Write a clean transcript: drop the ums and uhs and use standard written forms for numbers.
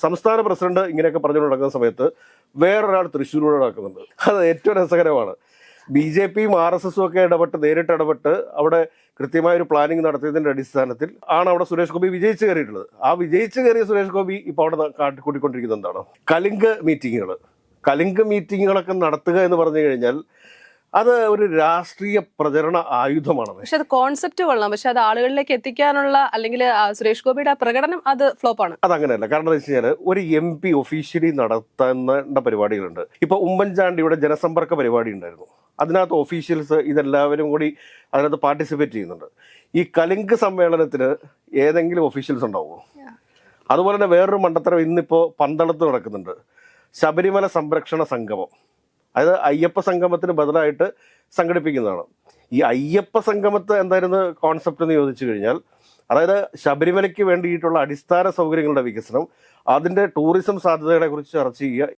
സംസ്ഥാന പ്രസിഡന്റ് ഇങ്ങനെയൊക്കെ പറഞ്ഞുകൊണ്ട് നടക്കുന്ന സമയത്ത് വേറൊരാൾ തൃശ്ശൂരിലൂടെ നടക്കുന്നുണ്ട്. അത് ഏറ്റവും രസകരമാണ്. BJPയും RSSും ഒക്കെ നേരിട്ട് ഇടപെട്ട് അവിടെ കൃത്യമായ ഒരു പ്ലാനിങ് നടത്തിയതിന്റെ അടിസ്ഥാനത്തിൽ ആണ് അവിടെ സുരേഷ് ഗോപി വിജയിച്ചു കയറിയിട്ടുള്ളത്. ആ വിജയിച്ചു കയറിയ സുരേഷ് ഗോപി ഇപ്പോൾ അവിടെ കാട്ടിക്കൂട്ടിക്കൊണ്ടിരിക്കുന്നത് എന്താണ്? കലിംഗ് മീറ്റിങ്ങുകളൊക്കെ നടത്തുക എന്ന് പറഞ്ഞു കഴിഞ്ഞാൽ അത് ഒരു രാഷ്ട്രീയ പ്രചരണ ആയുധമാണ്. പക്ഷെ അത് കോൺസെപ്റ്റ് കൊള്ളാം, പക്ഷെ അത് ആളുകളിലേക്ക് എത്തിക്കാനുള്ള അല്ലെങ്കിൽ സുരേഷ് ഗോപിയുടെ പ്രകടനം അത് ഫ്ലോപ്പാണ്. അതങ്ങനെയല്ല. കാരണം എന്താ വെച്ച് കഴിഞ്ഞാൽ ഒരു MP ഒഫീഷ്യലി നടത്തേണ്ട പരിപാടികളുണ്ട്. ഇപ്പൊ ഉമ്മൻചാണ്ടിയുടെ ജനസമ്പർക്ക പരിപാടി ഉണ്ടായിരുന്നു. അതിനകത്ത് ഒഫീഷ്യൽസ് ഇതെല്ലാവരും കൂടി അതിനകത്ത് പാർട്ടിസിപ്പേറ്റ് ചെയ്യുന്നുണ്ട്. ഈ കലിംഗ് സമ്മേളനത്തിന് ഏതെങ്കിലും ഒഫീഷ്യൽസ് ഉണ്ടാവുമോ? അതുപോലെ തന്നെ വേറൊരു മണ്ടത്തരം ഇന്നിപ്പോ പന്തളത്ത് നടക്കുന്നുണ്ട്. ശബരിമല സംരക്ഷണ സംഗമം, അതായത് അയ്യപ്പ സംഗമത്തിന് ബദലായിട്ട് സംഘടിപ്പിക്കുന്നതാണ്. ഈ അയ്യപ്പ സംഗമത്തെ എന്തായിരുന്നു കോൺസെപ്റ്റ് എന്ന് ചോദിച്ചു കഴിഞ്ഞാൽ, അതായത് ശബരിമലയ്ക്ക് വേണ്ടിയിട്ടുള്ള അടിസ്ഥാന സൗകര്യങ്ങളുടെ വികസനം, അതിൻ്റെ ടൂറിസം സാധ്യതകളെ കുറിച്ച് ചർച്ച ചെയ്യുക.